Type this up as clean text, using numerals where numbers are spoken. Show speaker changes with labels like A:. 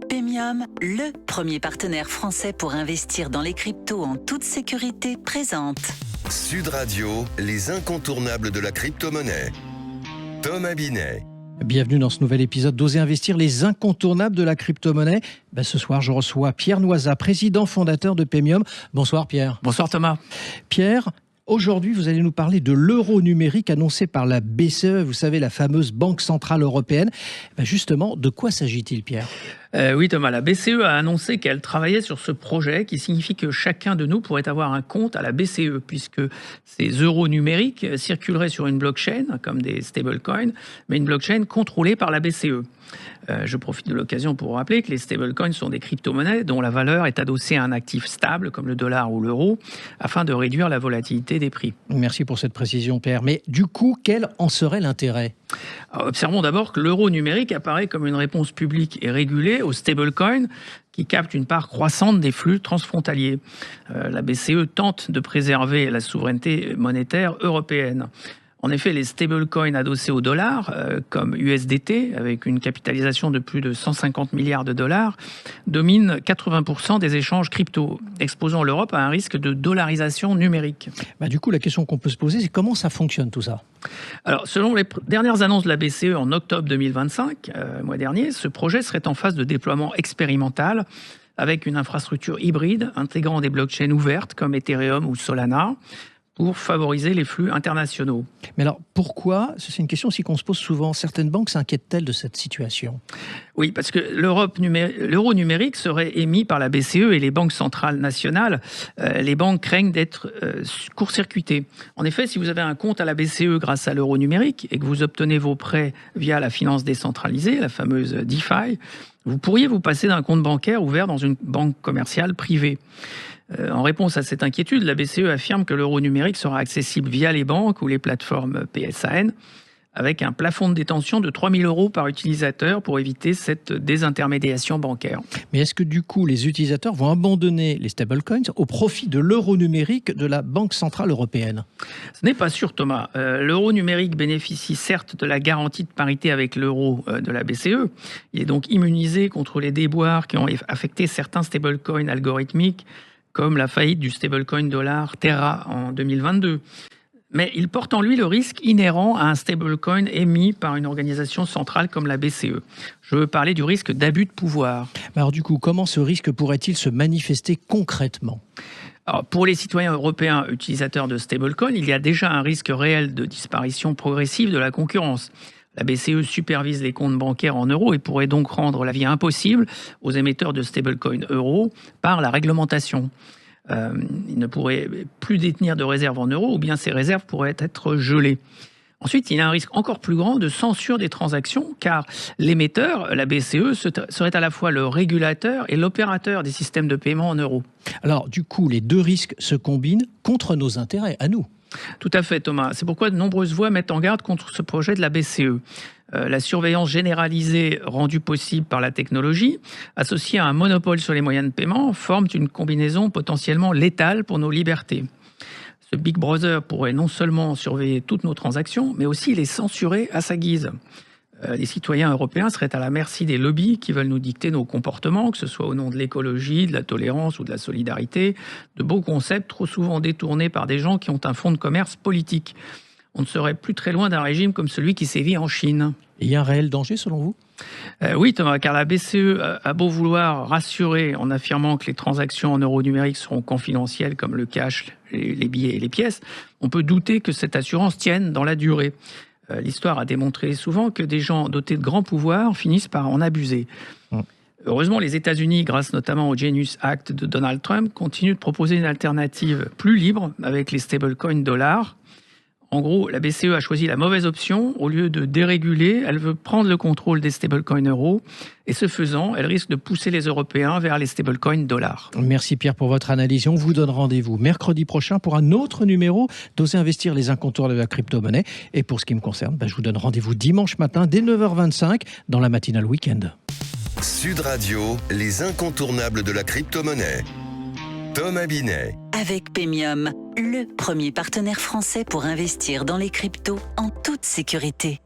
A: Pemium, le premier partenaire français pour investir dans les cryptos en toute sécurité, présente
B: Sud Radio, les incontournables de la crypto-monnaie. Thomas Binet.
C: Bienvenue dans ce nouvel épisode d'Oser investir, les incontournables de la crypto-monnaie. Ce soir, je reçois Pierre Noisat, président fondateur de Pemium. Bonsoir Pierre.
D: Bonsoir Thomas.
C: Pierre, aujourd'hui, vous allez nous parler de l'euro numérique annoncé par la BCE, vous savez, la fameuse Banque Centrale Européenne. Justement, de quoi s'agit-il, Pierre ?
D: Oui Thomas, la BCE a annoncé qu'elle travaillait sur ce projet qui signifie que chacun de nous pourrait avoir un compte à la BCE puisque ces euros numériques circuleraient sur une blockchain comme des stablecoins, mais une blockchain contrôlée par la BCE. Je profite de l'occasion pour rappeler que les stablecoins sont des crypto-monnaies dont la valeur est adossée à un actif stable comme le dollar ou l'euro afin de réduire la volatilité des prix.
C: Merci pour cette précision Pierre. Mais du coup, quel en serait l'intérêt ?
D: Alors, observons d'abord que l'euro numérique apparaît comme une réponse publique et régulée aux stablecoins qui captent une part croissante des flux transfrontaliers. La BCE tente de préserver la souveraineté monétaire européenne. En effet, les stablecoins adossés au dollar, comme USDT, avec une capitalisation de plus de 150 milliards de dollars, dominent 80% des échanges crypto, exposant l'Europe à un risque de dollarisation numérique.
C: Du coup, la question qu'on peut se poser, c'est comment ça fonctionne tout ça ?
D: Alors, selon les dernières annonces de la BCE en octobre 2025, mois dernier, ce projet serait en phase de déploiement expérimental avec une infrastructure hybride intégrant des blockchains ouvertes comme Ethereum ou Solana, pour favoriser les flux internationaux.
C: Mais alors, pourquoi, c'est une question aussi qu'on se pose souvent, certaines banques s'inquiètent-elles de cette situation ?
D: Oui, parce que l'euro numérique serait émis par la BCE et les banques centrales nationales. Les banques craignent d'être court-circuitées. En effet, si vous avez un compte à la BCE grâce à l'euro numérique et que vous obtenez vos prêts via la finance décentralisée, la fameuse DeFi, vous pourriez vous passer d'un compte bancaire ouvert dans une banque commerciale privée. En réponse à cette inquiétude, la BCE affirme que l'euro numérique sera accessible via les banques ou les plateformes PSAN, avec un plafond de détention de 3 000 € par utilisateur pour éviter cette désintermédiation bancaire.
C: Mais est-ce que du coup, les utilisateurs vont abandonner les stablecoins au profit de l'euro numérique de la Banque Centrale Européenne ?
D: Ce n'est pas sûr, Thomas. L'euro numérique bénéficie certes de la garantie de parité avec l'euro de la BCE. Il est donc immunisé contre les déboires qui ont affecté certains stablecoins algorithmiques, comme la faillite du stablecoin dollar Terra en 2022. Mais il porte en lui le risque inhérent à un stablecoin émis par une organisation centrale comme la BCE. Je veux parler du risque d'abus de pouvoir.
C: Alors du coup, comment ce risque pourrait-il se manifester concrètement ?
D: Alors, pour les citoyens européens utilisateurs de stablecoin, il y a déjà un risque réel de disparition progressive de la concurrence. La BCE supervise les comptes bancaires en euros et pourrait donc rendre la vie impossible aux émetteurs de stablecoins euros par la réglementation. Ils ne pourraient plus détenir de réserves en euros ou bien ces réserves pourraient être gelées. Ensuite, il y a un risque encore plus grand de censure des transactions car l'émetteur, la BCE, serait à la fois le régulateur et l'opérateur des systèmes de paiement en euros.
C: Alors du coup, les deux risques se combinent contre nos intérêts, à nous.
D: Tout à fait, Thomas. C'est pourquoi de nombreuses voix mettent en garde contre ce projet de la BCE. La surveillance généralisée rendue possible par la technologie, associée à un monopole sur les moyens de paiement, forment une combinaison potentiellement létale pour nos libertés. Ce Big Brother pourrait non seulement surveiller toutes nos transactions, mais aussi les censurer à sa guise. Les citoyens européens seraient à la merci des lobbies qui veulent nous dicter nos comportements, que ce soit au nom de l'écologie, de la tolérance ou de la solidarité, de beaux concepts trop souvent détournés par des gens qui ont un fonds de commerce politique. On ne serait plus très loin d'un régime comme celui qui sévit en Chine.
C: Et il y a un réel danger selon vous ?
D: Oui Thomas, car la BCE a beau vouloir rassurer en affirmant que les transactions en euros numériques seront confidentielles comme le cash, les billets et les pièces, on peut douter que cette assurance tienne dans la durée. L'histoire a démontré souvent que des gens dotés de grands pouvoirs finissent par en abuser. Heureusement, les États-Unis, grâce notamment au Genius Act de Donald Trump, continuent de proposer une alternative plus libre avec les stablecoins dollars. En gros, la BCE a choisi la mauvaise option. Au lieu de déréguler, elle veut prendre le contrôle des stablecoins euros. Et ce faisant, elle risque de pousser les Européens vers les stablecoins dollars.
C: Merci Pierre pour votre analyse. On vous donne rendez-vous mercredi prochain pour un autre numéro d'Oser investir les incontournables de la crypto-monnaie. Et pour ce qui me concerne, je vous donne rendez-vous dimanche matin dès 9h25 dans la matinale week-end.
B: Sud Radio, les incontournables de la crypto-monnaie. Thomas Binet.
A: Avec Pemium, le premier partenaire français pour investir dans les cryptos en toute sécurité.